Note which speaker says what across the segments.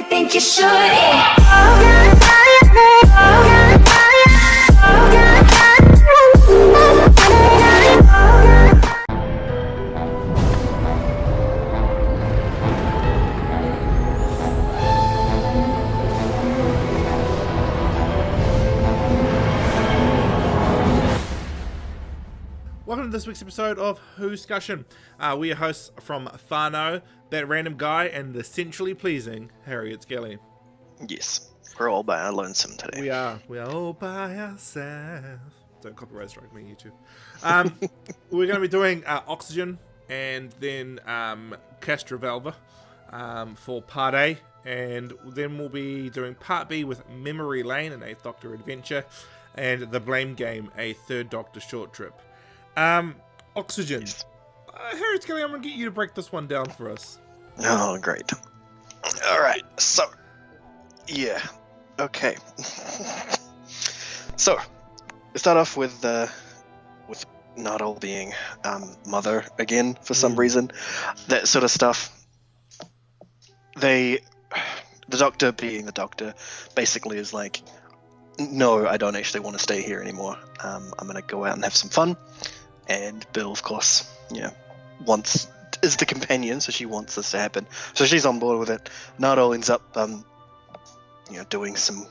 Speaker 1: think you should.
Speaker 2: Welcome to this week's episode of Whoscussion. We are hosts from Whānau, ThatRandomGuy, and the centrally pleasing Harriet Skelly.
Speaker 3: Yes, we're all by our lonesome today.
Speaker 2: We are all by ourselves. Don't copyright strike me, YouTube. We're going to be doing Oxygen and then Castrovalva for Part A, and then we'll be doing Part B with Memory Lane, an 8th Doctor adventure, and The Blame Game, a 3rd Doctor short trip. Oxygen.
Speaker 3: Yes.
Speaker 2: Harriet Skelly, I'm going to get you to break this one down for us.
Speaker 3: Oh, great. Alright, so, yeah, okay. So, we start off with Nadal being mother again for some reason. That sort of stuff. The Doctor being the Doctor basically is like, no, I don't actually want to stay here anymore. I'm going to go out and have some fun. And Bill, of course, is the companion, so she wants this to happen. So she's on board with it. Nadal ends up, doing some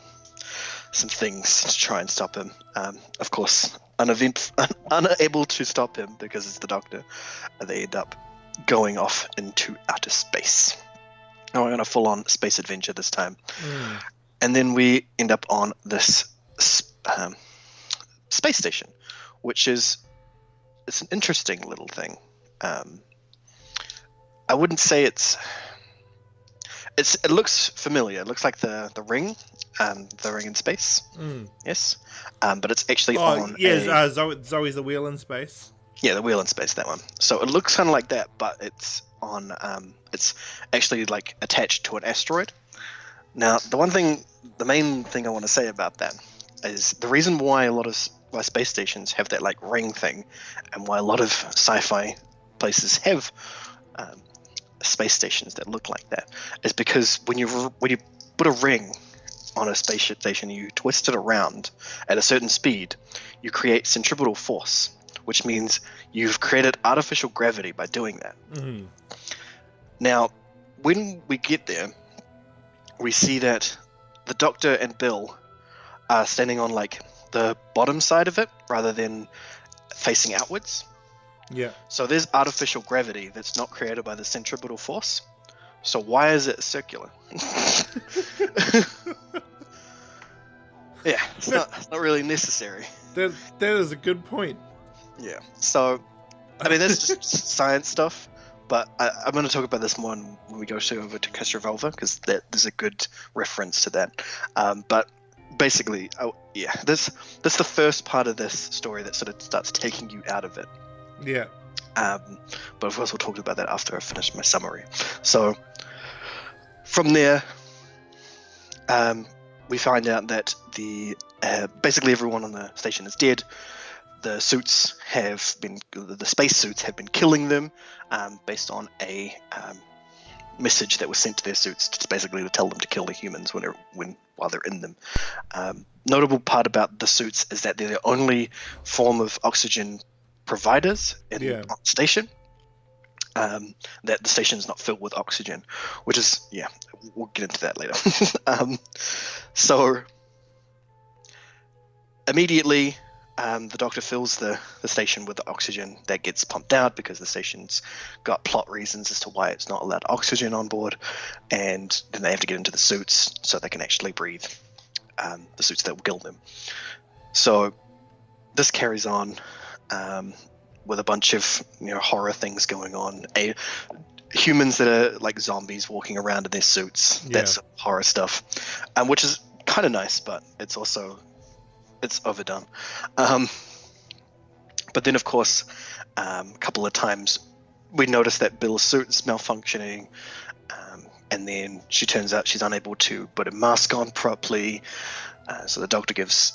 Speaker 3: things to try and stop him. Of course, unable to stop him because it's the Doctor. They end up going off into outer space. Now we're on a full-on space adventure this time. And then we end up on this space station, which is an interesting little thing. I wouldn't say it looks familiar. It looks like the ring in space. Yes, but it's actually on.
Speaker 2: Yeah, Zoe's the wheel in space.
Speaker 3: Yeah, the wheel in space, that one. So it looks kind of like that, but it's on. It's actually like attached to an asteroid. Now, the main thing I want to say about that is the reason why a lot of space stations have that like ring thing, and why a lot of sci-fi places have space stations that look like that, is because when you put a ring on a spaceship station, you twist it around at a certain speed, you create centripetal force, which means you've created artificial gravity by doing that. Now, when we get there, we see that the Doctor and Bill are standing on like the bottom side of it rather than facing outwards.
Speaker 2: Yeah.
Speaker 3: So there's artificial gravity that's not created by the centripetal force. So why is it circular? Yeah, it's not really necessary.
Speaker 2: That is a good point.
Speaker 3: Yeah. So, I mean, that's just science stuff. But I'm going to talk about this more when we go over to Castrovalva, because there's a good reference to that. But basically, that's the first part of this story that sort of starts taking you out of it.
Speaker 2: Yeah.
Speaker 3: But of course, we'll talk about that after I finish my summary. So, from there, we find out that basically everyone on the station is dead. The space suits have been killing them, based on a message that was sent to their suits, basically to tell them to kill the humans while they're in them. Notable part about the suits is that they're the only form of oxygen providers on the station. That the station is not filled with oxygen, which is we'll get into that later. So immediately, the Doctor fills the station with the oxygen that gets pumped out because the station's got plot reasons as to why it's not allowed oxygen on board, and then they have to get into the suits so they can actually breathe, the suits that will kill them. So this carries on with a bunch of horror things going on. Humans that are like zombies walking around in their suits. That's horror stuff, which is kind of nice, but it's overdone. But then, of course, a couple of times we notice that Bill's suit is malfunctioning, and then she turns out she's unable to put a mask on properly. So the Doctor gives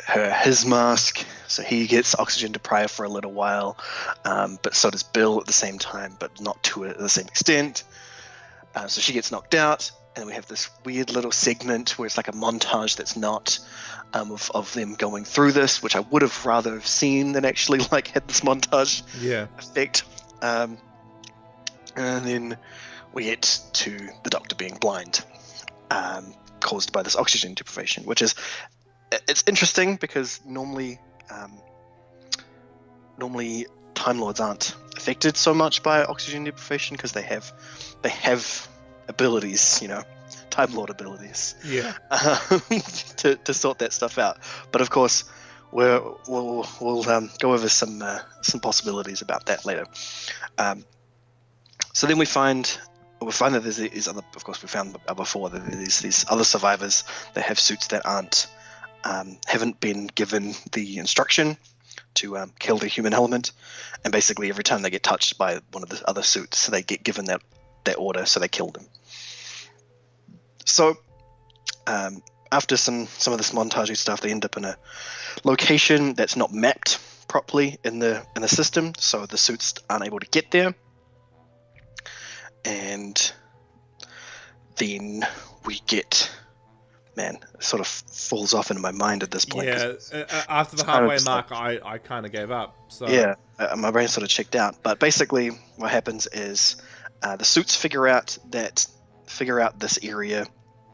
Speaker 3: her his mask, so he gets oxygen deprived for a little while, but so does Bill at the same time, but not to the same extent. So she gets knocked out, and we have this weird little segment where it's like a montage that's not of them going through this, which I would have rather have seen than actually like had this montage effect. And then we get to the Doctor being blind, caused by this oxygen deprivation, which is it's interesting because normally Time Lords aren't affected so much by oxygen deprivation because they have abilities, Time Lord abilities, to sort that stuff out. But of course, we'll go over some possibilities about that later. So then we find that there's these other. Of course, we found before that there's these other survivors that have suits that haven't been given the instruction to kill the human element, and basically every time they get touched by one of the other suits, they get given that order, so they kill them. So after some of this montagey stuff, they end up in a location that's not mapped properly in the system, so the suits aren't able to get there. And then we get, it sort of falls off into my mind at this point.
Speaker 2: Yeah, after the halfway mark, I kind of gave up. So
Speaker 3: yeah, my brain sort of checked out. But basically, what happens is the suits figure out this area,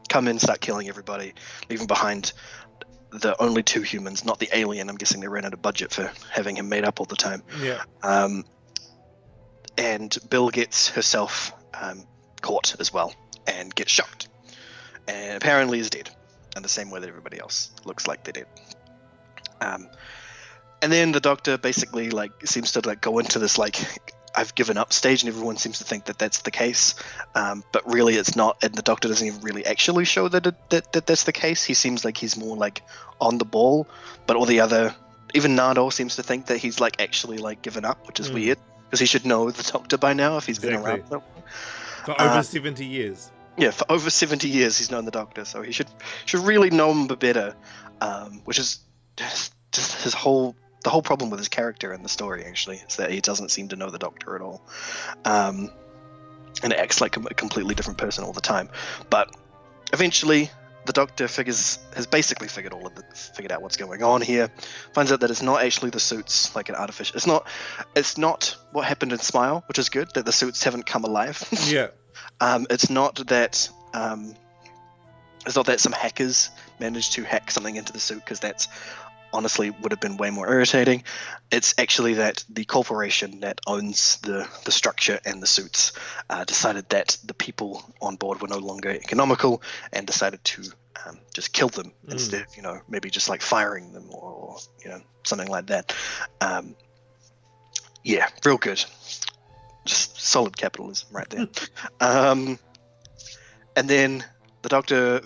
Speaker 3: come in, start killing everybody, leaving behind the only two humans, not the alien. I'm guessing they ran out of budget for having him made up all the time.
Speaker 2: Yeah.
Speaker 3: And Bill gets herself caught as well and gets shocked, and apparently is dead in the same way that everybody else looks like they're dead. And then the Doctor basically seems to go into this I've given up stage, and everyone seems to think that that's the case, but really it's not, and the Doctor doesn't even really actually show that that's the case. He seems like he's more on the ball, but all the other, even Nardole seems to think that he's actually given up, which is weird, because he should know the Doctor by now if he's been around
Speaker 2: for over 70 years.
Speaker 3: Yeah, for over 70 years he's known the Doctor, so he should really know him better, which is just the whole problem with his character in the story, actually, is that he doesn't seem to know the Doctor at all, and acts like a completely different person all the time. But eventually, the Doctor has basically figured out what's going on here. Finds out that it's not actually the suits, like an artificial. It's not what happened in Smile, which is good, that the suits haven't come alive.
Speaker 2: Yeah.
Speaker 3: It's not that some hackers managed to hack something into the suit, because that's honestly would have been way more irritating. It's actually that the corporation that owns the structure and the suits decided that the people on board were no longer economical and decided to just kill them instead of maybe just firing them or something like that. Yeah, real good, just solid capitalism right there. And then the Doctor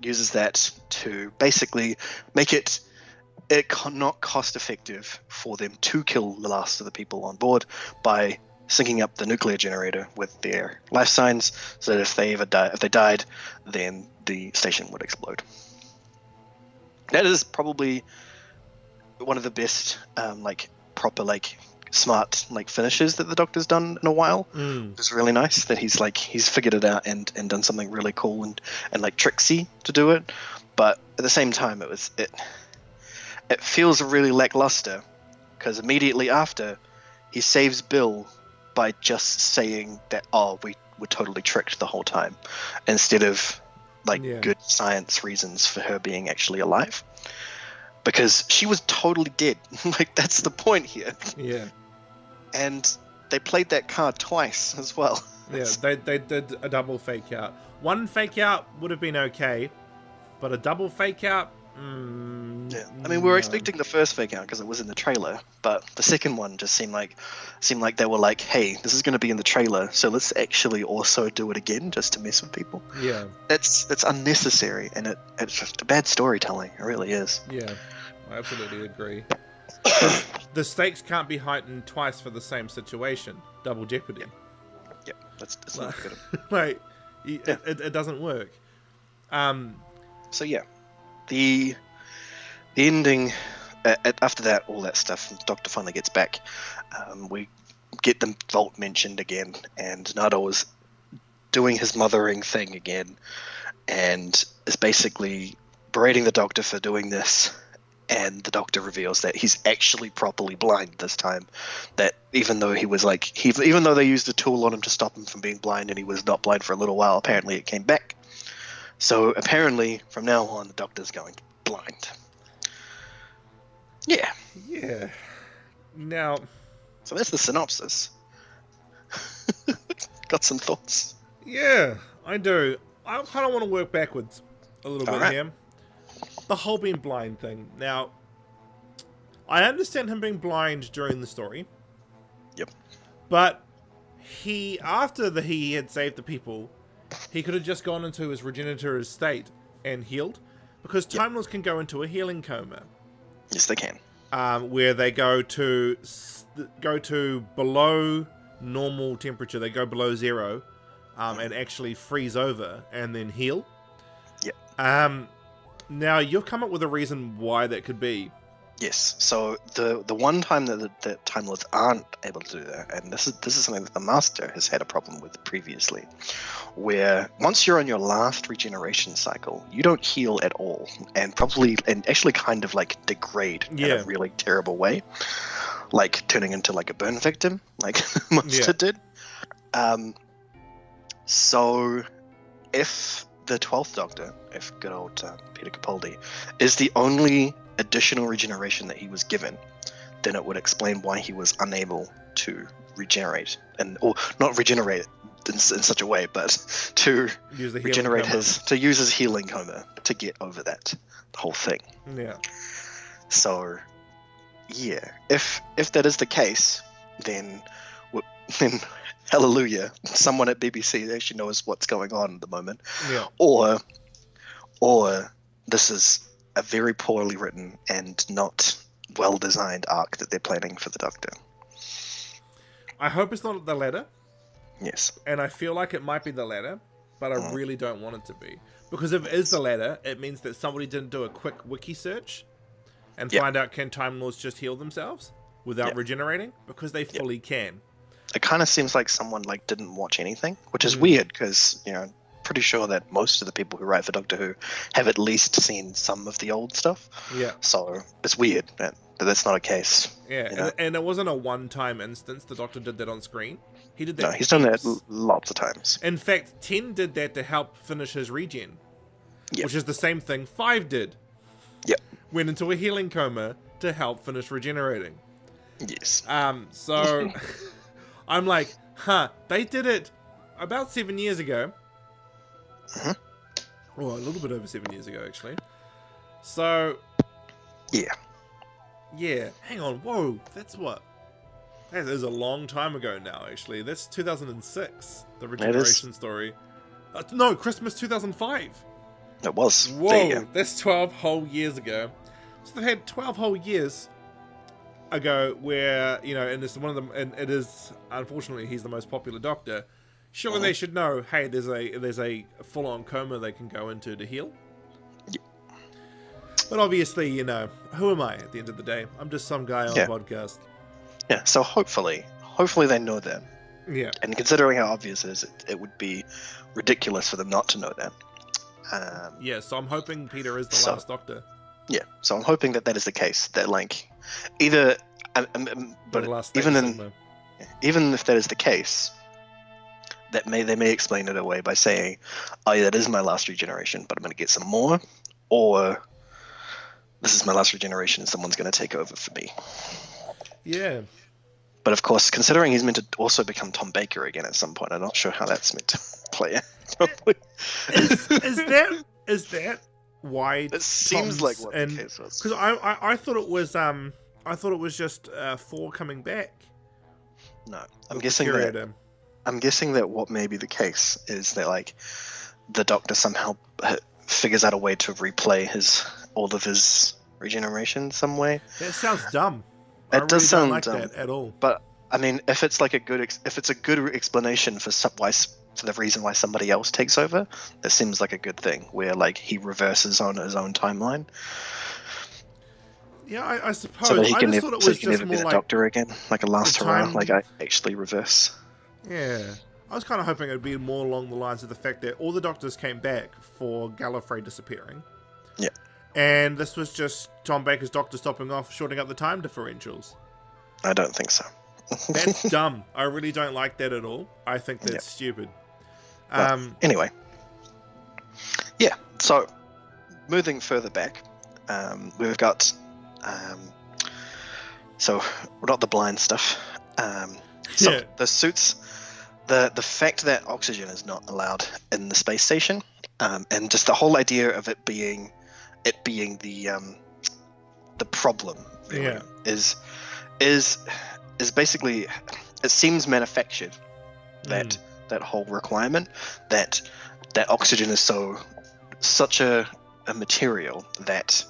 Speaker 3: uses that to basically make it not cost effective for them to kill the last of the people on board by syncing up the nuclear generator with their life signs, so that if they died, then the station would explode. That is probably one of the best proper smart finishes that the Doctor's done in a while. It's really nice that he's figured it out and done something really cool and tricksy to do it, but at the same time it feels really lackluster, because immediately after, he saves Bill by just saying that, we were totally tricked the whole time, instead of good science reasons for her being actually alive, because she was totally dead. That's the point here.
Speaker 2: Yeah.
Speaker 3: And they played that card twice as well.
Speaker 2: Yeah, they did a double fake out. One fake out would have been okay, but a double fake out.
Speaker 3: Yeah, I mean, we were expecting the first fake out because it was in the trailer, but the second one just seemed like they were hey, this is going to be in the trailer, so let's actually also do it again just to mess with people.
Speaker 2: Yeah,
Speaker 3: that's unnecessary, and it's just bad storytelling. It really is.
Speaker 2: Yeah, I absolutely agree. The stakes can't be heightened twice for the same situation. Double jeopardy.
Speaker 3: Yeah, that's not good.
Speaker 2: It doesn't work.
Speaker 3: So yeah. The ending, after that, all that stuff, the Doctor finally gets back. We get the vault mentioned again, and Nardole is doing his mothering thing again, and is basically berating the Doctor for doing this. And the Doctor reveals that he's actually properly blind this time. That even though he was even though they used a tool on him to stop him from being blind, and he was not blind for a little while, apparently it came back. So apparently, from now on, the Doctor's going blind. Yeah.
Speaker 2: Yeah. Now.
Speaker 3: So that's the synopsis. Got some thoughts?
Speaker 2: Yeah, I do. I kind of want to work backwards a little bit here. The whole being blind thing. Now, I understand him being blind during the story.
Speaker 3: Yep.
Speaker 2: But after he had saved the people, he could have just gone into his regenerative state and healed, because Time Lords can go into a healing coma.
Speaker 3: Yes, they can.
Speaker 2: Where they go to below normal temperature. They go below 0, and actually freeze over and then heal.
Speaker 3: Yep.
Speaker 2: Now, you've come up with a reason why that could be.
Speaker 3: Yes. So the one time that the Time Lords aren't able to do that, and this is something that the Master has had a problem with previously, where once you're on your last regeneration cycle, you don't heal at all, and actually kind of like degrade in a really terrible way, like turning into like a burn victim, like the Master did. So if the 12th Doctor, if good old Peter Capaldi, is the only additional regeneration that he was given, then it would explain why he was unable to regenerate, or not regenerate in such a way, but to use his healing coma to get over that whole thing.
Speaker 2: Yeah.
Speaker 3: So, yeah, if that is the case, then hallelujah, someone at BBC actually knows what's going on at the moment.
Speaker 2: Yeah.
Speaker 3: Or this is a very poorly written and not well-designed arc that they're planning for the Doctor.
Speaker 2: I hope it's not the latter.
Speaker 3: Yes.
Speaker 2: And I feel like it might be the latter, but I really don't want it to be. Because if it is the latter, it means that somebody didn't do a quick wiki search and find out, can Time Lords just heal themselves without regenerating? Because they fully can.
Speaker 3: It kind of seems like someone didn't watch anything, which is weird because, pretty sure that most of the people who write for Doctor Who have at least seen some of the old stuff. Yeah. So it's weird that that's not a case.
Speaker 2: Yeah, and it wasn't a one-time instance. The Doctor did that on screen. He did that.
Speaker 3: No, he's done that lots of times.
Speaker 2: In fact, 10 did that to help finish his regen. Which is the same thing 5 did.
Speaker 3: Yep.
Speaker 2: Went into a healing coma to help finish regenerating.
Speaker 3: Yes.
Speaker 2: So I'm like, they did it about 7 years ago. Well, a little bit over 7 years ago, actually. So, yeah. Hang on, whoa, that is a long time ago now, actually. That's 2006, the regeneration story. No, Christmas 2005.
Speaker 3: It was.
Speaker 2: Whoa, that's 12 whole years ago. So they've had 12 whole years ago where, and it's one of them, and it is, unfortunately, he's the most popular Doctor. Surely they should know, hey, there's a full-on coma they can go into to heal.
Speaker 3: Yep.
Speaker 2: But obviously, who am I at the end of the day? I'm just some guy on a podcast.
Speaker 3: Yeah, so hopefully they know that.
Speaker 2: Yeah.
Speaker 3: And considering how obvious it is, it would be ridiculous for them not to know that.
Speaker 2: So I'm hoping Peter is the last Doctor.
Speaker 3: Yeah, so I'm hoping that is the case. That either, but even if that is the case, they may explain it away by saying, "Oh, yeah, that is my last regeneration, but I'm going to get some more," or "This is my last regeneration, and someone's going to take over for me."
Speaker 2: Yeah.
Speaker 3: But of course, considering he's meant to also become Tom Baker again at some point, I'm not sure how that's meant to play out.
Speaker 2: Is that why?
Speaker 3: It seems like what the case was.
Speaker 2: Because I thought it was just 4 coming back.
Speaker 3: No, I'm guessing that what may be the case is that the Doctor somehow figures out a way to replay all of his regeneration some way.
Speaker 2: That sounds dumb.
Speaker 3: It does sound dumb
Speaker 2: that at all.
Speaker 3: But I mean, if it's a good explanation for the reason why somebody else takes over, that seems like a good thing. Where he reverses on his own timeline.
Speaker 2: Yeah, I suppose.
Speaker 3: So that he can
Speaker 2: never be the
Speaker 3: Doctor again, like a last hurrah, I actually reverse.
Speaker 2: Yeah, I was kind of hoping it would be more along the lines of the fact that all the doctors came back for Gallifrey disappearing.
Speaker 3: Yeah.
Speaker 2: And this was just Tom Baker's doctor stopping off, shorting up the time differentials.
Speaker 3: I don't think so.
Speaker 2: That's dumb. I really don't like that at all. I think that's stupid.
Speaker 3: Anyway. Yeah, so moving further back, we've got... so, not the blind stuff. So the suits... The fact that oxygen is not allowed in the space station, and just the whole idea of it being the problem, really, is basically, it seems manufactured, that whole requirement that oxygen is such a material that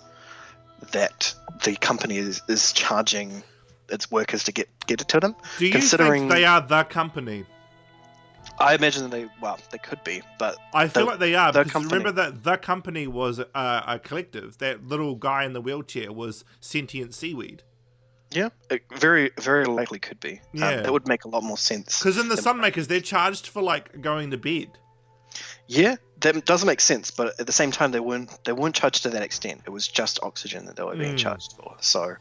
Speaker 3: the company is charging its workers to get it to them.
Speaker 2: Do you think they are the company?
Speaker 3: I imagine they could be, but
Speaker 2: I feel like they are, because remember that the company was a collective. That little guy in the wheelchair was sentient seaweed.
Speaker 3: Yeah, it very, very likely could be.
Speaker 2: Yeah.
Speaker 3: That would make a lot more sense.
Speaker 2: Because in the Sunmakers, they're charged for like going to bed.
Speaker 3: Yeah, that does make sense, but at the same time, they weren't charged to that extent. It was just oxygen that they were being charged for. So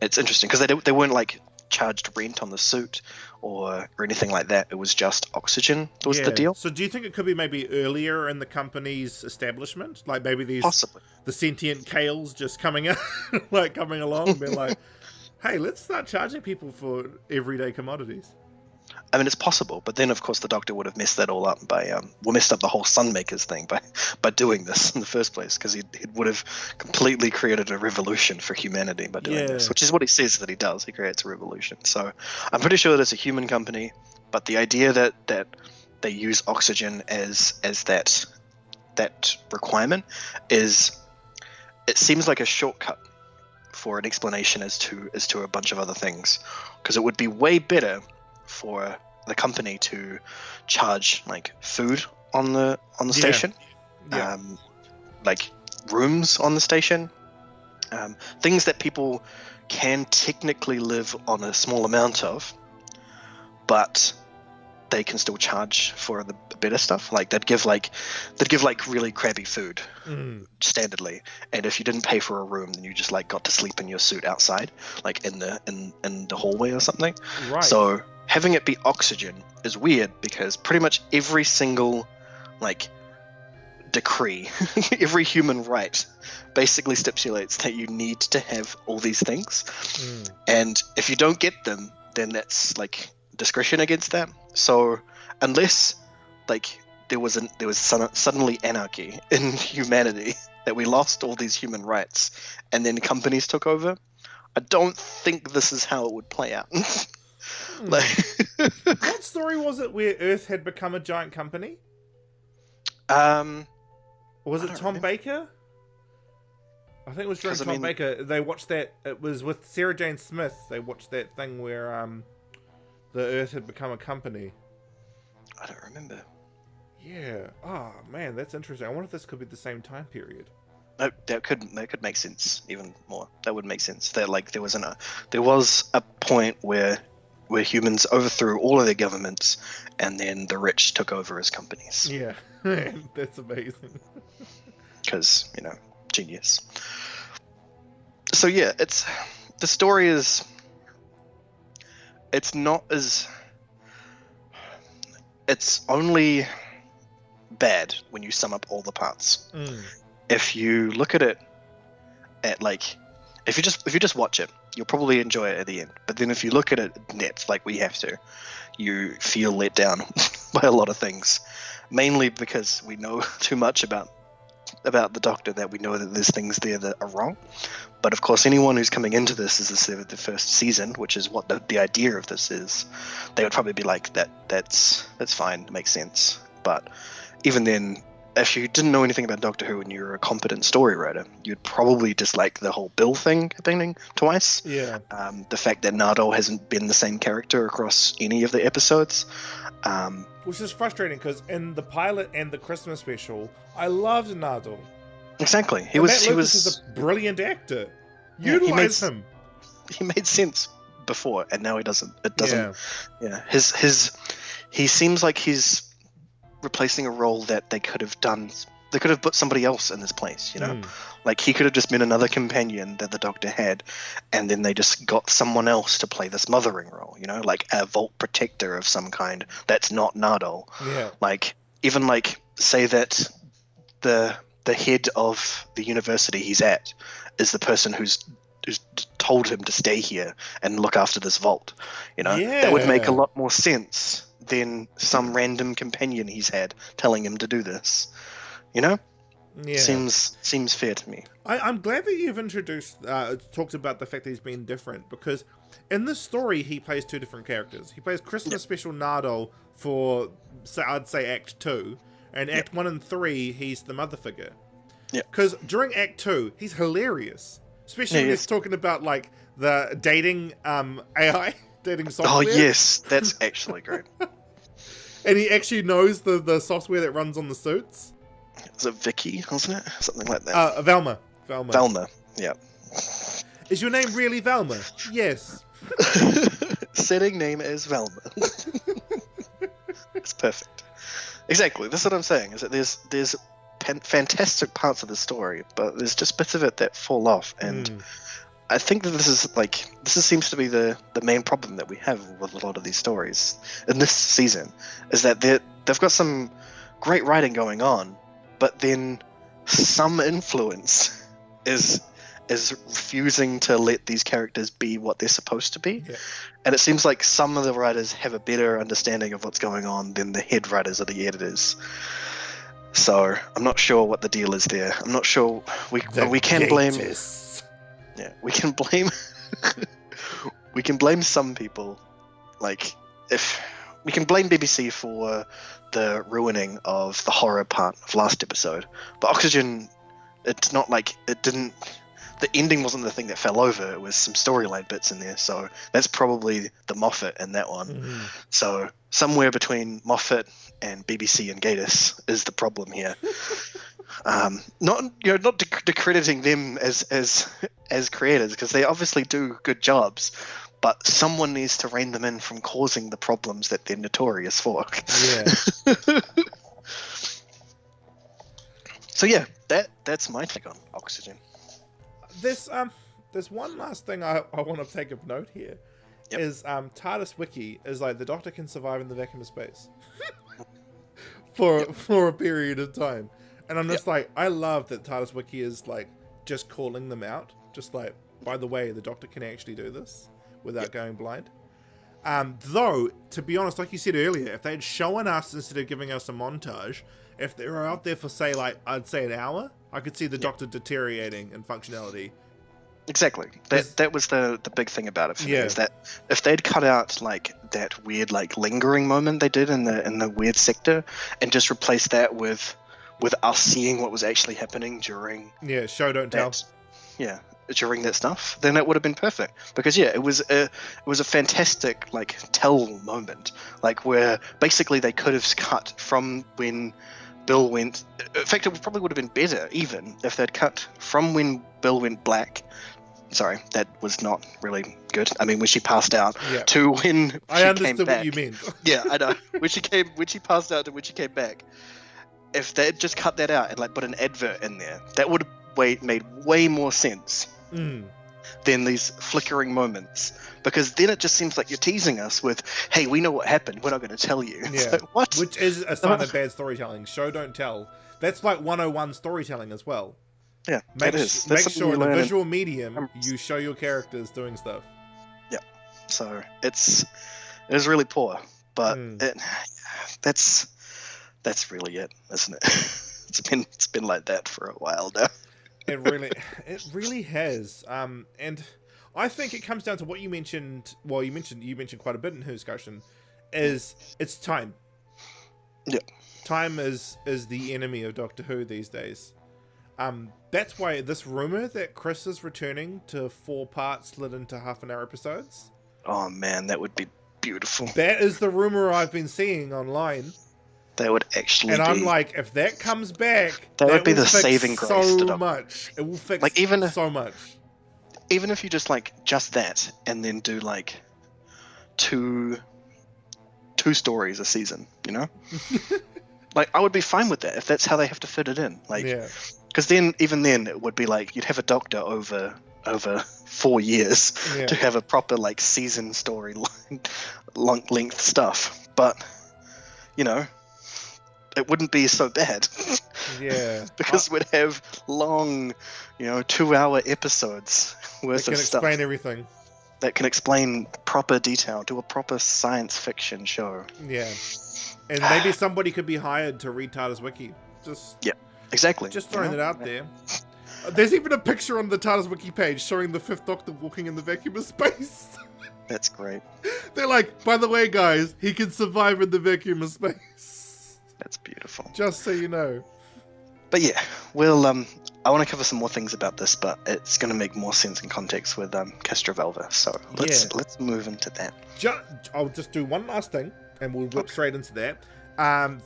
Speaker 3: it's interesting because they weren't like charged rent on the suit or anything like that. It was just oxygen was the deal.
Speaker 2: So do you think it could be maybe earlier in the company's establishment? Like maybe
Speaker 3: Possibly.
Speaker 2: the sentient Kales just coming out, like coming along and being like, hey, let's start charging people for everyday commodities.
Speaker 3: I mean, it's possible, but then of course the Doctor would have messed that all up by messed up the whole Sunmakers thing by doing this in the first place, because he would have completely created a revolution for humanity by doing this, which is what he says that he does. He creates a revolution. So I'm pretty sure that it's a human company, but the idea that they use oxygen as that requirement it seems like a shortcut for an explanation as to a bunch of other things, because it would be way better for the company to charge like food on the station, like rooms on the station, things that people can technically live on a small amount of, but they can still charge for the better stuff. Like they'd give like really crappy food standardly, and if you didn't pay for a room, then you just like got to sleep in your suit outside, like in the hallway or something.
Speaker 2: Right.
Speaker 3: So having it be oxygen is weird, because pretty much every single like decree, every human right basically stipulates that you need to have all these things, and if you don't get them, then that's like discretion against that. So unless like there was suddenly anarchy in humanity, that we lost all these human rights and then companies took over, I don't think this is how it would play out.
Speaker 2: What story was it where Earth had become a giant company? Was it Tom Baker? I think it was during Tom Baker. They watched that. It was with Sarah Jane Smith. They watched that thing where the Earth had become a company.
Speaker 3: I don't remember. Yeah.
Speaker 2: Oh man, that's interesting. I wonder if this could be the same time period.
Speaker 3: No, that could make sense even more. That would make sense. That like there was a point where humans overthrew all of their governments, and then the rich took over as companies.
Speaker 2: Yeah, that's amazing.
Speaker 3: Because genius. So yeah, the story is. It's not as. It's only bad when you sum up all the parts. If you look at it if you just watch it, you'll probably enjoy it at the end. But then if you look at it net, like we have to, you feel let down by a lot of things. Mainly because we know too much about the Doctor, that we know that there's things there that are wrong. But of course, anyone who's coming into this as the first season, which is what the idea of this is, they would probably be like, that's fine, it makes sense. But even then, if you didn't know anything about Doctor Who and you're a competent story writer, you'd probably dislike the whole Bill thing happening twice.
Speaker 2: Yeah.
Speaker 3: The fact that Nardole hasn't been the same character across any of the episodes.
Speaker 2: Which is frustrating, because in the pilot and the Christmas special, I loved Nardole.
Speaker 3: Exactly. He
Speaker 2: was
Speaker 3: a
Speaker 2: brilliant actor. Utilize him.
Speaker 3: He made sense before, and now he doesn't. It doesn't. Yeah. he seems like he's replacing a role that they could have done. They could have put somebody else in his place, you know? Like, he could have just been another companion that the Doctor had, and then they just got someone else to play this mothering role, you know? Like, a vault protector of some kind that's not Nardole.
Speaker 2: Yeah.
Speaker 3: Like, even, like, say that the head of the university he's at is the person who's told him to stay here and look after this vault, you know?
Speaker 2: Yeah.
Speaker 3: That would make a lot more sense than some random companion he's had telling him to do this. You know?
Speaker 2: Yeah.
Speaker 3: Seems fair to me.
Speaker 2: I'm glad that you've introduced, talked about the fact that he's been different, because in this story he plays two different characters. He plays Christmas Special Nardole for, I'd say, Act 2, and Act 1 and 3 he's the mother figure.
Speaker 3: Yeah.
Speaker 2: Because during Act 2 he's hilarious, especially when he's talking about like the dating AI, dating software.
Speaker 3: Oh yes, that's actually great.
Speaker 2: And he actually knows the software that runs on the suits.
Speaker 3: Is it Vicky, wasn't it? Something like that.
Speaker 2: Velma.
Speaker 3: Velma, yeah.
Speaker 2: Is your name really Velma? Yes.
Speaker 3: Setting name as Velma. It's perfect. Exactly, that's what I'm saying, is that there's fantastic parts of the story, but there's just bits of it that fall off, and I think that this seems to be the main problem that we have with a lot of these stories in this season, is that they've got some great writing going on, but then some influence is refusing to let these characters be what they're supposed to be.
Speaker 2: Yeah.
Speaker 3: And it seems like some of the writers have a better understanding of what's going on than the head writers or the editors. So I'm not sure what the deal is there. I'm not sure we can blame. Yeah, we can blame. We can blame some people, like if we can blame BBC for the ruining of the horror part of last episode, but Oxygen, it's not like it didn't. The ending wasn't the thing that fell over. It was some storyline bits in there, so that's probably the Moffat in that one. So somewhere between Moffat and BBC and Gatiss is the problem here. Not discrediting them as creators, because they obviously do good jobs, but someone needs to rein them in from causing the problems that they're notorious for.
Speaker 2: Yeah.
Speaker 3: So yeah, that's my take on Oxygen.
Speaker 2: There's one last thing I want to take of note here.
Speaker 3: Yep.
Speaker 2: Is TARDIS Wiki is like the Doctor can survive in the vacuum of space for a period of time, and I'm just like, I love that TARDIS Wiki is like just calling them out, just like, by the way, the Doctor can actually do this without going blind. Though, to be honest, like you said earlier, if they'd shown us instead of giving us a montage, if they were out there for, say, like, I'd say an hour, I could see the Doctor deteriorating in functionality.
Speaker 3: Exactly. That was the big thing about it for me, is that if they'd cut out like that weird like lingering moment they did in the weird sector and just replaced that with us seeing what was actually happening during
Speaker 2: show don't tell.
Speaker 3: During that stuff, then it would have been perfect, because it was a fantastic like tell moment, like where basically they could have cut from when Bill went. In fact, it probably would have been better even if they'd cut from when Bill went black. Sorry, that was not really good. I mean, when she passed out to when she
Speaker 2: I understood
Speaker 3: came back.
Speaker 2: what you meant.
Speaker 3: Yeah, I know. When she passed out to when she came back. If they had just cut that out and like put an advert in there, that would have made way more sense than these flickering moments. Because then it just seems like you're teasing us with, "Hey, we know what happened. We're not going to tell you."
Speaker 2: Yeah.
Speaker 3: Like, what?
Speaker 2: Which is a sign of bad storytelling. Show don't tell. That's like 101 storytelling as well.
Speaker 3: Yeah,
Speaker 2: make sure in the visual medium
Speaker 3: you
Speaker 2: show your characters doing stuff.
Speaker 3: Yeah, so it is really poor, but that's really it, isn't it? It's been like that for a while now.
Speaker 2: It really has. And I think it comes down to what you mentioned. Well, you mentioned quite a bit in Whoscussion. It's time.
Speaker 3: Yeah,
Speaker 2: time is the enemy of Doctor Who these days. That's why this rumor that Chris is returning to 4 parts split into half-an-hour episodes.
Speaker 3: Oh man, that would be beautiful.
Speaker 2: That is the rumor I've been seeing online.
Speaker 3: That would actually
Speaker 2: and I'm like, if that comes back,
Speaker 3: that would be the saving grace.
Speaker 2: So much. It will fix so much.
Speaker 3: Even if you just that, and then do like two 2 stories a season, you know? Like, I would be fine with that if that's how they have to fit it in. Like,
Speaker 2: Yeah.
Speaker 3: because even then, it would be like, you'd have a Doctor over 4 years
Speaker 2: Yeah.
Speaker 3: to have a proper, like, season storyline, long length stuff. But, you know, it wouldn't be so bad.
Speaker 2: Yeah.
Speaker 3: Because we'd have long, 2-hour episodes worth
Speaker 2: It can
Speaker 3: of stuff
Speaker 2: explain everything.
Speaker 3: that can explain proper detail to a proper science fiction show.
Speaker 2: Yeah. And maybe somebody could be hired to read TARDIS Wiki.
Speaker 3: Yeah, exactly.
Speaker 2: Just throwing it out there. There's even a picture on the TARDIS Wiki page showing the 5th Doctor walking in the vacuum of space.
Speaker 3: That's great.
Speaker 2: They're like, by the way, guys, he can survive in the vacuum of space.
Speaker 3: That's beautiful.
Speaker 2: Just so you know.
Speaker 3: But yeah, we'll I want to cover some more things about this, but it's going to make more sense in context with Castra Velva. So let's move into that.
Speaker 2: I'll just do one last thing, and we'll whip straight into that.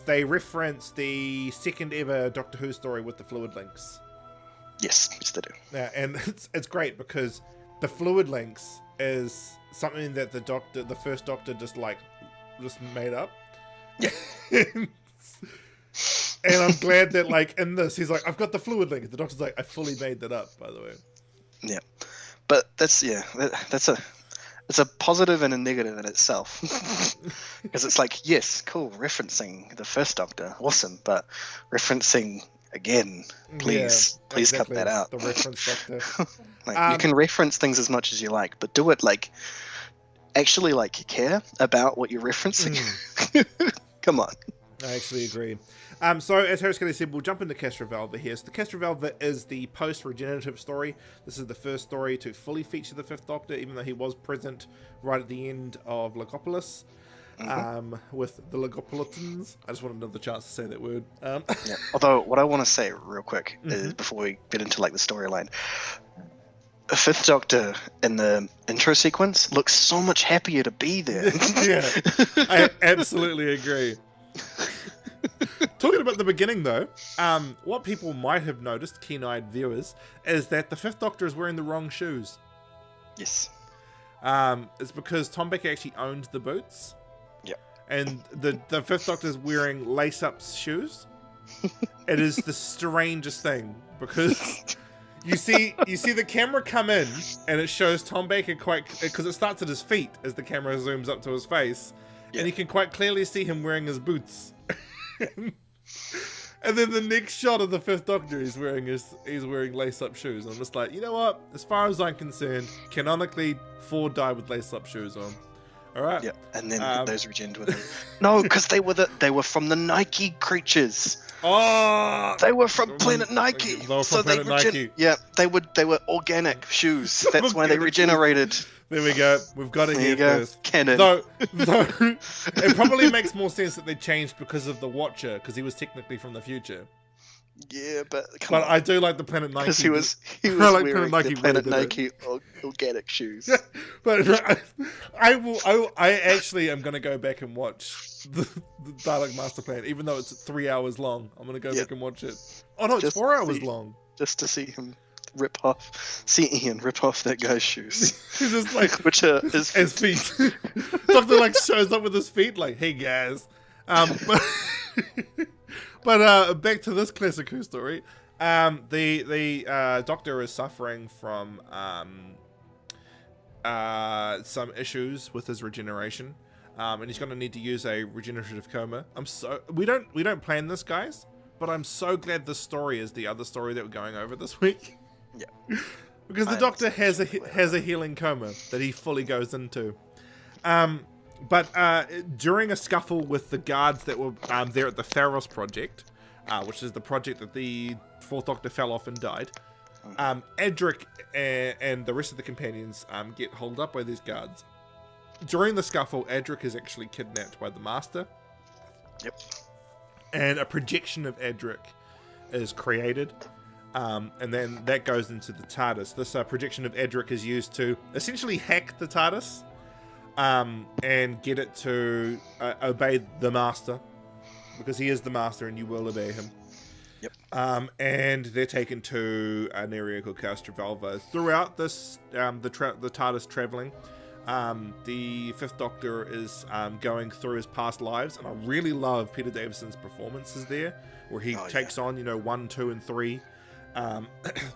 Speaker 2: They reference the second ever Doctor Who story with the fluid links.
Speaker 3: Yes, they do.
Speaker 2: Yeah, and it's great because the fluid links is something that the first Doctor just made up.
Speaker 3: Yeah.
Speaker 2: And I'm glad that, like, in this, he's like, I've got the fluid link. The Doctor's like, I fully made that up, by the way.
Speaker 3: Yeah. But that's a positive and a negative in itself. Because it's like, yes, cool, referencing the first Doctor, awesome, but referencing again, please cut that out.
Speaker 2: The reference Doctor.
Speaker 3: You can reference things as much as you like, but do it, like, actually, like, care about what you're referencing. Come on.
Speaker 2: I actually agree. So, as Harris Kelly said, we'll jump into Castra Velva here. So, the Castra Velva is the post-regenerative story. This is the first story to fully feature the 5th Doctor, even though he was present right at the end of Legopolis, with the Legopolitans. I just wanted another chance to say that word.
Speaker 3: Yeah. Although, what I want to say real quick is, before we get into, like, the storyline, the 5th Doctor in the intro sequence looks so much happier to be there.
Speaker 2: Yeah, I absolutely agree. Talking about the beginning, though, what people might have noticed, keen-eyed viewers, is that the 5th Doctor is wearing the wrong shoes.
Speaker 3: Yes.
Speaker 2: It's because Tom Baker actually owned the boots.
Speaker 3: Yeah.
Speaker 2: And the 5th Doctor is wearing lace-up shoes. It is the strangest thing, because you see the camera come in, and it shows Tom Baker because it starts at his feet as the camera zooms up to his face, and you can quite clearly see him wearing his boots. And then the next shot of the 5th Doctor, he's wearing lace-up shoes. I'm just like, you know what? As far as I'm concerned, canonically, Ford died with lace-up shoes on. All right.
Speaker 3: Yeah, and then those regened with him. No, because they were from the Nike creatures.
Speaker 2: Oh,
Speaker 3: they were from Planet Nike.
Speaker 2: They were from Planet Nike.
Speaker 3: Yeah, they were organic shoes. That's why they regenerated.
Speaker 2: There we go. We've got it here first.
Speaker 3: Canon.
Speaker 2: Though it probably makes more sense that they changed because of the Watcher, because he was technically from the future.
Speaker 3: Yeah, but
Speaker 2: I do like the Planet Nike.
Speaker 3: Because he was
Speaker 2: like
Speaker 3: wearing the Planet Nike organic shoes.
Speaker 2: Yeah, but I actually am going to go back and watch the Dalek Master Plan, even though it's 3 hours long. I'm going to go back and watch it. Oh no, it's 4 hours long. Just
Speaker 3: to see him rip off that guy's shoes.
Speaker 2: Just like,
Speaker 3: which are his
Speaker 2: feet. Doctor like shows up with his feet, like, hey guys. But back to this classic Who story. The Doctor is suffering from some issues with his regeneration, and he's going to need to use a regenerative coma. We don't plan this, guys, but I'm so glad this story is the other story that we're going over this week.
Speaker 3: Yeah,
Speaker 2: because the Doctor has a healing coma that he fully goes into. But during a scuffle with the guards that were there at the Pharos project, which is the project that the 4th Doctor fell off and died, Edric and the rest of the companions get holed up by these guards. During the scuffle, Edric is actually kidnapped by the Master.
Speaker 3: Yep.
Speaker 2: And a projection of Edric is created. And then that goes into the TARDIS. This projection of Edric is used to essentially hack the TARDIS and get it to obey the Master, because he is the Master and you will obey him.
Speaker 3: Yep.
Speaker 2: And they're taken to an area called Castra Velva. Throughout this, the TARDIS traveling, the Fifth Doctor is going through his past lives, and I really love Peter Davison's performances there, where he takes on 1, 2, and 3.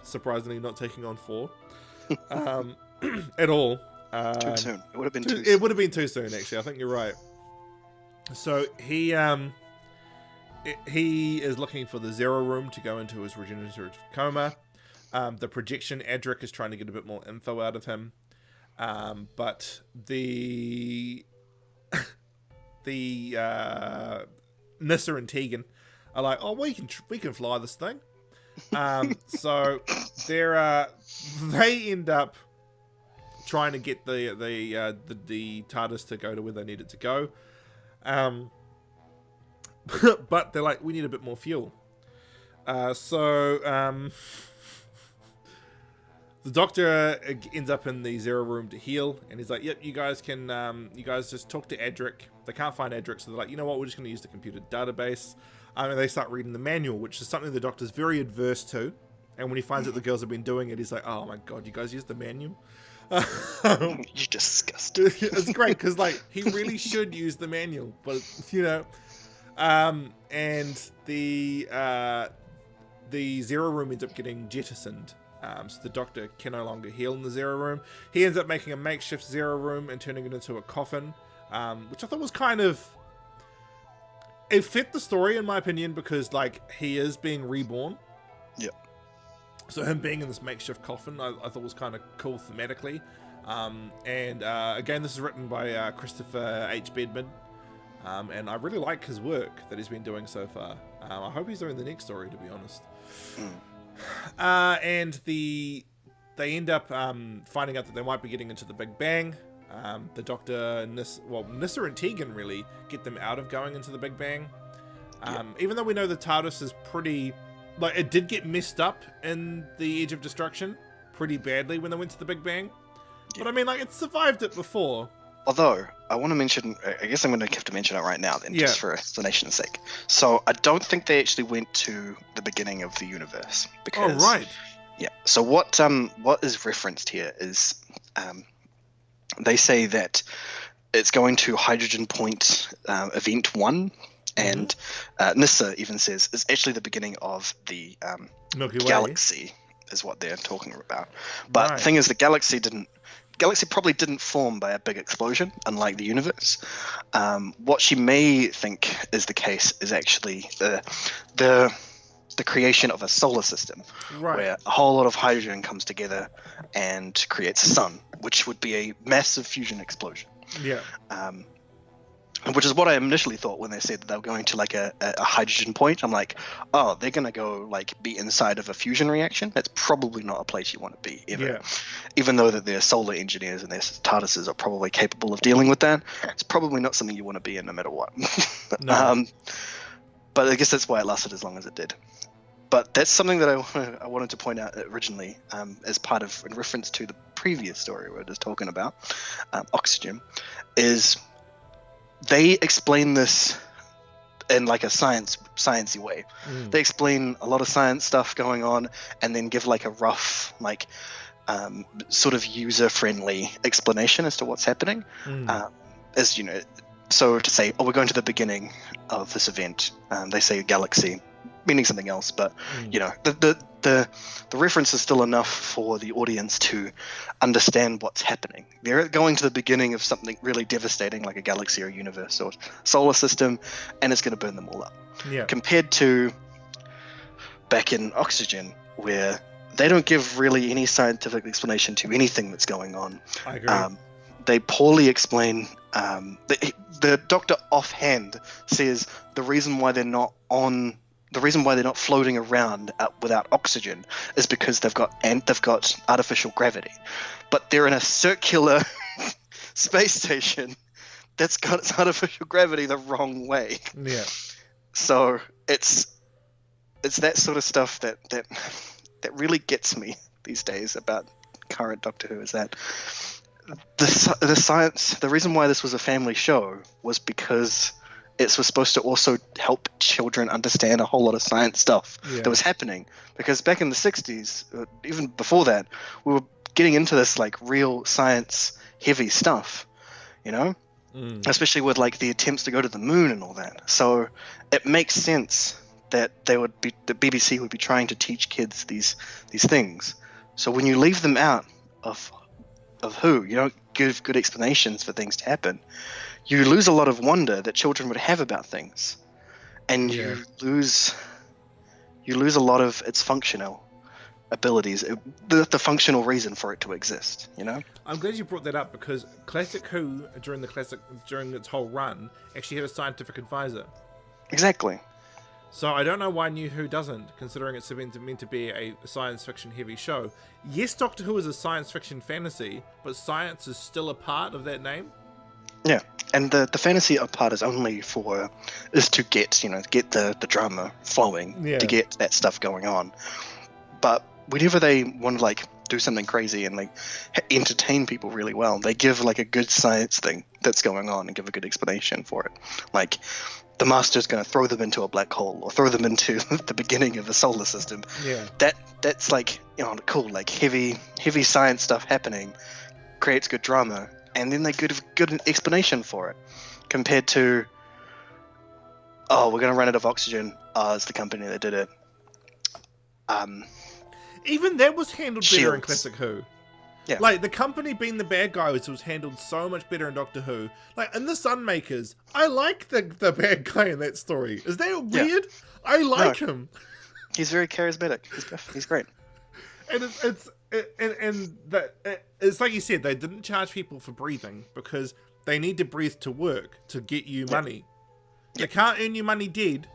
Speaker 2: Surprisingly, not taking on 4 at all.
Speaker 3: Too soon. It would have been too soon.
Speaker 2: It would have been too soon, actually. I think you're right. So he is looking for the Zero Room to go into his regenerative coma. The projection, Adric is trying to get a bit more info out of him. But the Nissa and Tegan are like, oh, we can fly this thing. So they end up trying to get the TARDIS to go to where they need it to go. But they're like, we need a bit more fuel. So the Doctor ends up in the Zero Room to heal, and he's like, yep, you guys just talk to Adric. They can't find Adric, so they're like, you know what, we're just going to use the computer database. And they start reading the manual, which is something the Doctor's very adverse to. And when he finds out the girls have been doing it, he's like, oh my god, you guys use the manual?
Speaker 3: You're disgusting.
Speaker 2: It's great, because he really should use the manual, but and the Zero Room ends up getting jettisoned. So the Doctor can no longer heal in the Zero Room. He ends up making a makeshift Zero Room and turning it into a coffin, which I thought was kind of... It fit the story, in my opinion, because he is being reborn.
Speaker 3: Yep. So
Speaker 2: him being in this makeshift coffin, I thought was kind of cool thematically. And again, this is written by Christopher H. Bedman. And I really like his work that he's been doing so far. I hope he's doing the next story, to be honest. And they end up finding out that they might be getting into the Big Bang. The Doctor, Nissa and Tegan really get them out of going into the Big Bang. Even though we know the TARDIS is pretty... it did get messed up in the Edge of Destruction pretty badly when they went to the Big Bang. But I mean, it survived it before.
Speaker 3: Although, I want to mention... I guess I'm going to have to mention it right now then, just for explanation's sake. So, I don't think they actually went to the beginning of the universe. Because,
Speaker 2: oh, right.
Speaker 3: Yeah. So, what is referenced here is... they say that it's going to hydrogen point event 1, and Nissa even says it's actually the beginning of the
Speaker 2: Milky Way.
Speaker 3: galaxy, is what they're talking about. But the thing is, the galaxy probably didn't form by a big explosion, unlike the universe. What she may think is the case is actually the creation of a solar system, where a whole lot of hydrogen comes together and creates a sun, which would be a massive fusion explosion.
Speaker 2: Yeah.
Speaker 3: Which is what I initially thought when they said that they were going to a hydrogen point. I'm like, oh, they're going to go be inside of a fusion reaction. That's probably not a place you want to be ever. Yeah. Even though that their solar engineers and their TARDISes are probably capable of dealing with that, it's probably not something you want to be in no matter what. No. But I guess that's why it lasted as long as it did. But that's something that I wanted to point out originally as part of, in reference to the previous story we were just talking about, Whoscussion, is they explain this in a sciencey way. They explain a lot of science stuff going on and then give a rough, sort of user-friendly explanation as to what's happening. As you know, so to say, oh, we're going to the beginning of this event, they say galaxy, meaning something else, but the reference is still enough for the audience to understand what's happening. They're going to the beginning of something really devastating, like a galaxy or a universe or solar system, and it's going to burn them all up.
Speaker 2: Yeah.
Speaker 3: Compared to back in Whoscussion, where they don't give really any scientific explanation to anything that's going on.
Speaker 2: I agree.
Speaker 3: They poorly explain. The Doctor offhand says the reason why they're not floating around without oxygen is because they've got artificial gravity, but they're in a circular space station that's got its artificial gravity the wrong way.
Speaker 2: Yeah.
Speaker 3: So it's that sort of stuff that really gets me these days about current Doctor Who, is that the science. The reason why this was a family show was because it was supposed to also help children understand a whole lot of science stuff that was happening. Because back in the 60s, even before that, we were getting into this real science heavy stuff, you know, especially with like the attempts to go to the moon and all that. So it makes sense that the BBC would be trying to teach kids these things. So when you leave them out of Who, you don't give good explanations for things to happen, you lose a lot of wonder that children would have about things, and you lose a lot of its functional abilities, the functional reason for it to exist, you know?
Speaker 2: I'm glad you brought that up, because Classic Who, during its whole run, actually had a scientific advisor.
Speaker 3: Exactly.
Speaker 2: So I don't know why New Who doesn't, considering it's meant to be a science fiction heavy show. Yes, Doctor Who is a science fiction fantasy, but science is still a part of that name.
Speaker 3: Yeah, and the fantasy part is only is to get the drama flowing, to get that stuff going on. But whenever they want to like do something crazy and like entertain people really well, they give like a good science thing that's going on and give a good explanation for it. Like, the Master's going to throw them into a black hole or throw them into the beginning of the solar system.
Speaker 2: Yeah.
Speaker 3: That's like, cool, like heavy science stuff happening, creates good drama, and then they give good explanation for it. Compared to, we're going to run out of oxygen. It's the company that did it.
Speaker 2: Even that was handled better in
Speaker 3: Shields.
Speaker 2: Classic Who.
Speaker 3: Yeah.
Speaker 2: Like, the company being the bad guys was handled so much better in Doctor Who. Like, in The Sunmakers, I like the bad guy in that story. Is that weird? I like him.
Speaker 3: He's very charismatic. He's great.
Speaker 2: And it's like you said, they didn't charge people for breathing because they need to breathe to work to get you money. They can't earn you money dead.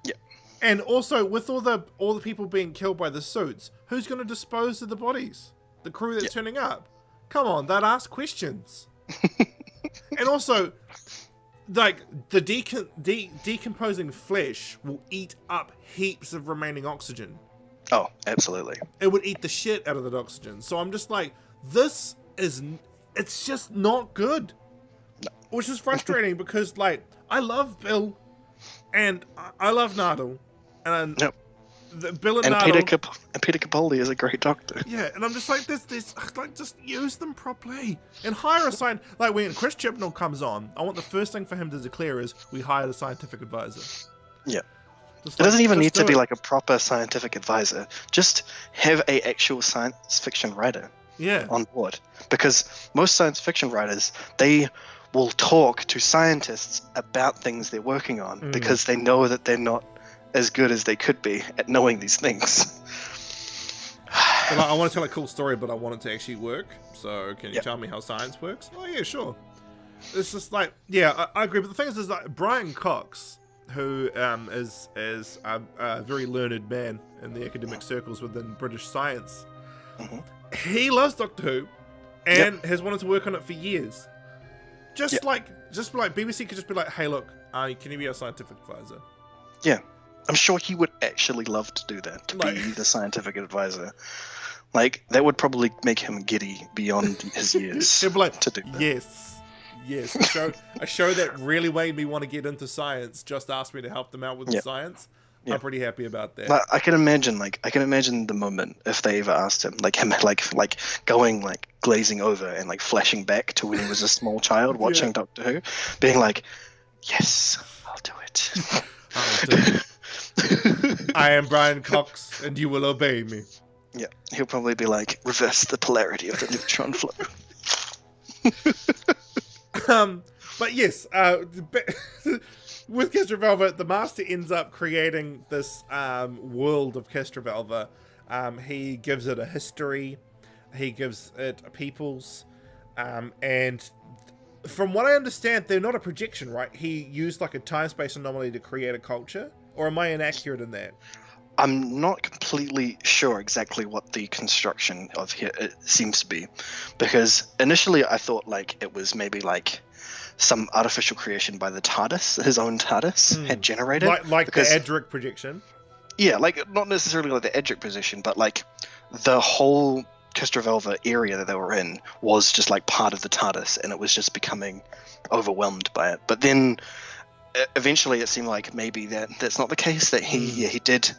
Speaker 3: Yeah.
Speaker 2: And also, with all the people being killed by the suits, who's going to dispose of the bodies? The crew that's turning up. Come on, they'd ask questions. And also, like, the decomposing flesh will eat up heaps of remaining oxygen.
Speaker 3: Oh, absolutely.
Speaker 2: It would eat the shit out of that oxygen. So I'm just like, it's just not good.
Speaker 3: No.
Speaker 2: Which is frustrating because, like, I love Bill and I love Nardal. And Bill and Nardal,
Speaker 3: Peter Capaldi is a great doctor.
Speaker 2: Yeah, and I'm just like, this, like, just use them properly and hire a scientist. Like, when Chris Chibnall comes on, I want the first thing for him to declare is, we hired a scientific advisor. Yeah.
Speaker 3: It doesn't even need to be like a proper scientific advisor. Just have a actual science fiction writer on board. Because most science fiction writers, they will talk to scientists about things they're working on because they know that they're not as good as they could be at knowing these things.
Speaker 2: But I want to tell a cool story, but I want it to actually work. So can you tell me how science works? Oh yeah, sure. It's just like, I agree. But the thing is like Brian Cox, who is a very learned man in the academic circles within British science. He loves Doctor Who and has wanted to work on it for years. Just like BBC could just be like, hey, look, can you be our scientific advisor?
Speaker 3: Yeah. I'm sure he would actually love to do that, to be the scientific advisor. Like, that would probably make him giddy beyond his years
Speaker 2: He'd be like,
Speaker 3: to do that.
Speaker 2: Yes. A show that really made me want to get into science just asked me to help them out with the science. I'm pretty happy about that.
Speaker 3: Like, I can imagine the moment if they ever asked him, like him, like going, like glazing over and like flashing back to when he was a small child watching Doctor Who, being like, "Yes, I'll do it."
Speaker 2: I am Brian Cox, and you will obey me.
Speaker 3: Yeah, he'll probably be like, "Reverse the polarity of the neutron flow."
Speaker 2: But yes, with Castrovalva, the Master ends up creating this world of Castrovalva. He gives it a history, he gives it a peoples, and from what I understand, they're not a projection, right? He used like a time-space anomaly to create a culture, or am I inaccurate in that?
Speaker 3: I'm not completely sure exactly what the construction of here it seems to be, because initially I thought like it was maybe like some artificial creation by the TARDIS, his own TARDIS had generated.
Speaker 2: Like the Edric projection?
Speaker 3: Yeah, like not necessarily like the Edric position, but like the whole Castrovalva area that they were in was just like part of the TARDIS, and it was just becoming overwhelmed by it. But then eventually it seemed like maybe that's not the case, that he did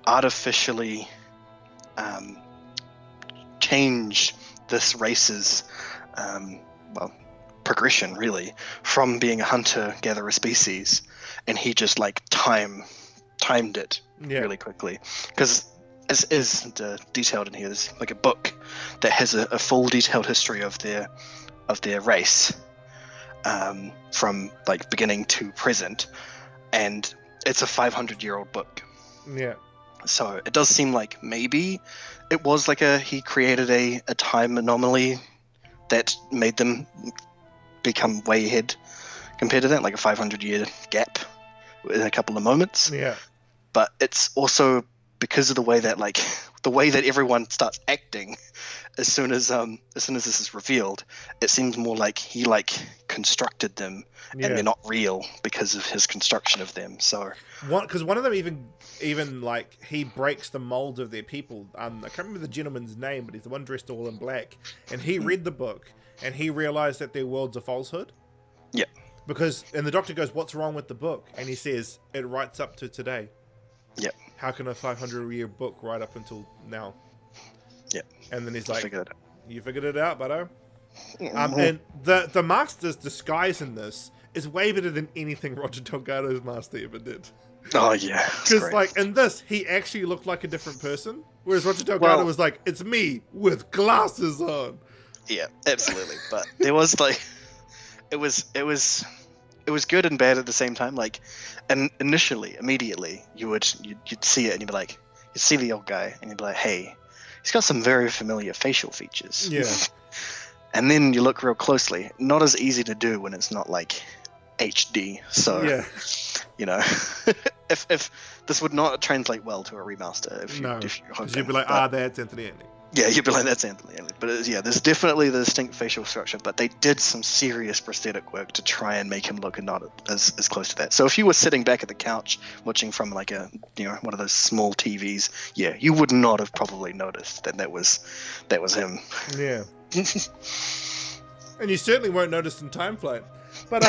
Speaker 3: artificially change this race's well, progression really from being a hunter-gatherer species, and he just like timed it really quickly. Because as is detailed in here, there's like a book that has a full detailed history of their race, from like beginning to present, and it's a 500-year-old book.
Speaker 2: Yeah.
Speaker 3: So it does seem like maybe it was like he created a time anomaly that made them become way ahead compared to that, like a 500-year gap in a couple of moments.
Speaker 2: Yeah.
Speaker 3: But it's also because of the way that everyone starts acting as soon as this is revealed. It seems more like he constructed them, and they're not real because of his construction of them. So
Speaker 2: because one of them even like he breaks the mold of their people. I can't remember the gentleman's name, but he's the one dressed all in black, and he read the book and he realized that their world's a falsehood.
Speaker 3: Yeah.
Speaker 2: And the doctor goes, "What's wrong with the book?" And he says, "It writes up to today."
Speaker 3: Yep.
Speaker 2: How can a 500-year book write up until now?
Speaker 3: Yep.
Speaker 2: And then he's like, "You figured it out, buddo."
Speaker 3: Mm-hmm.
Speaker 2: And the Master's disguise in this is way better than anything Roger Delgado's Master ever did.
Speaker 3: Oh yeah.
Speaker 2: Because like in this, he actually looked like a different person, whereas Roger Delgado was like, "It's me with glasses on."
Speaker 3: Yeah, absolutely. But there was like, it was good and bad at the same time. Like, and immediately, you'd see it and you'd be like, you'd see the old guy and you'd be like, hey, he's got some very familiar facial features.
Speaker 2: Yeah.
Speaker 3: And then you look real closely. Not as easy to do when it's not like HD. So, you know, if this would not translate well to a remaster.
Speaker 2: Because you'd be like, that's Anthony Andy.
Speaker 3: Yeah, you'd be like, that's Anthony Andy. But there's definitely the distinct facial structure, but they did some serious prosthetic work to try and make him look not as close to that. So if you were sitting back at the couch watching from like one of those small TVs, you would not have probably noticed that was him.
Speaker 2: Yeah. And you certainly won't notice in Time Flight. But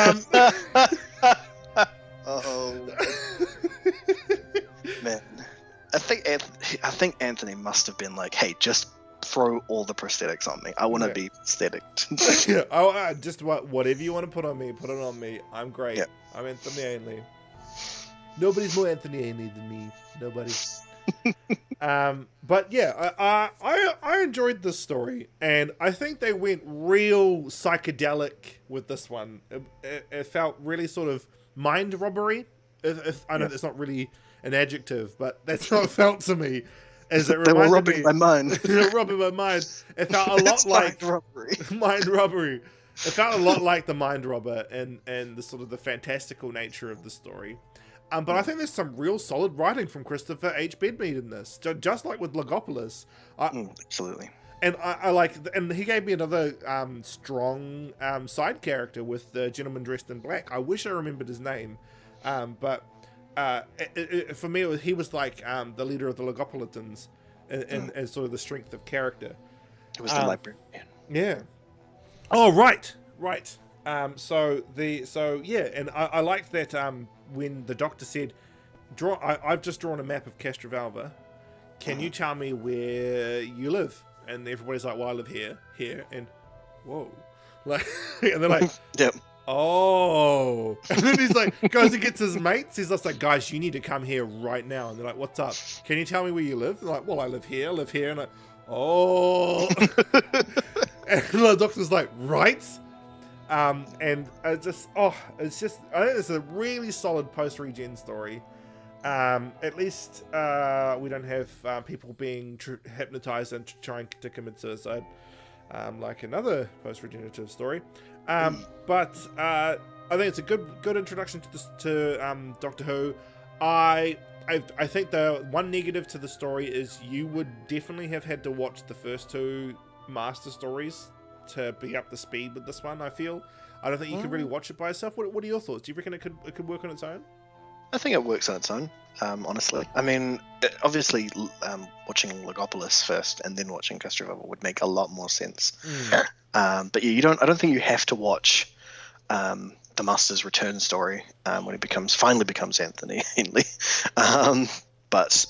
Speaker 3: man, I think Anthony must have been like, hey, just throw all the prosthetics on me. I want to be prosthetic.
Speaker 2: Yeah. Just whatever you want to put on me, put it on me. I'm great.
Speaker 3: Yeah.
Speaker 2: I'm Anthony Ainley. Nobody's more Anthony Ainley than me. Nobody. But yeah, I enjoyed this story, and I think they went real psychedelic with this one. It felt really sort of mind robbery. I know that's not really an adjective, but that's how it felt to me. As it
Speaker 3: they were robbing my mind.
Speaker 2: They were robbing my mind. It felt a lot like mind robbery. It felt a lot like the Mind Robber and the sort of the fantastical nature of the story. But I think there's some real solid writing from Christopher H. Bedmead in this, just like with Logopolis.
Speaker 3: Absolutely.
Speaker 2: And and he gave me another strong side character with the gentleman dressed in black. I wish I remembered his name, but for me, he was like the leader of the Logopolitans, and sort of the strength of character.
Speaker 3: It was the librarian.
Speaker 2: Yeah. Oh, right. And I liked that when the doctor said, I've just drawn a map of Castrovalva. Can you tell me where you live? And everybody's like, well, I live here, and whoa. Like, and they're like,
Speaker 3: yep.
Speaker 2: Oh. And then he's like, goes and gets his mates. He's just like, guys, you need to come here right now. And they're like, what's up? Can you tell me where you live? And they're like, well, I live here. And like, oh. And the doctor's like, right? And it's just, I think it's a really solid post-regen story. At least we don't have people being hypnotized and trying to commit suicide, like another post-regenerative story. But I think it's a good introduction to Doctor Who. I think the one negative to the story is you would definitely have had to watch the first two Master stories to be up to speed with this one. I don't think you could really watch it by yourself. What are your thoughts? Do you reckon it could work on its own?
Speaker 3: I think it works on its own, honestly. I mean, obviously, watching Logopolis first and then watching Castrovalva would make a lot more sense. But yeah, I don't think you have to watch the Master's return story when he finally becomes Anthony Ainley. But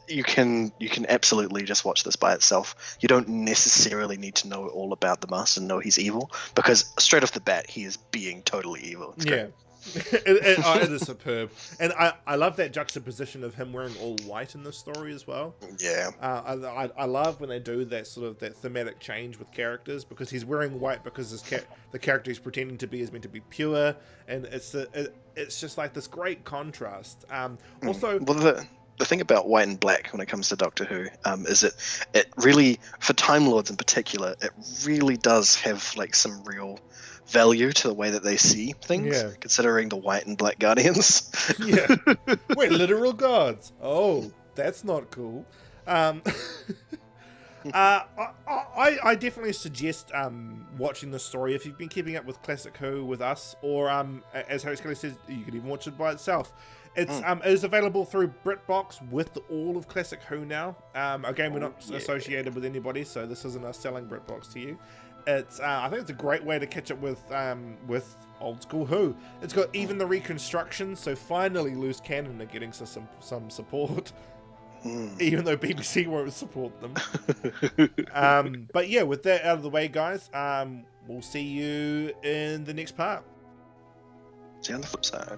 Speaker 3: you can absolutely just watch this by itself. You don't necessarily need to know all about the Master and know he's evil, because straight off the bat he is being totally evil. It's great.
Speaker 2: It is superb, and I love that juxtaposition of him wearing all white in this story as well.
Speaker 3: Yeah.
Speaker 2: I love when they do that sort of that thematic change with characters, because he's wearing white because the character he's pretending to be is meant to be pure, and it's just like this great contrast. Also,
Speaker 3: well, the thing about white and black when it comes to Doctor Who is it really, for Time Lords in particular, it really does have like some real value to the way that they see things, considering the white and black Guardians.
Speaker 2: Wait, literal gods. Oh, that's not cool. I definitely suggest watching this story if you've been keeping up with Classic Who with us, or as Host Kelly says, you can even watch it by itself. It is available through BritBox with all of Classic Who now. Again, we're not associated with anybody, so this isn't us selling BritBox to you. It's I think it's a great way to catch up with old school Who. It's got even the reconstructions, so finally loose canon are getting some support. Even though BBC won't support them. But yeah, with that out of the way, guys, we'll see you in the next part.
Speaker 3: See you on the flip side.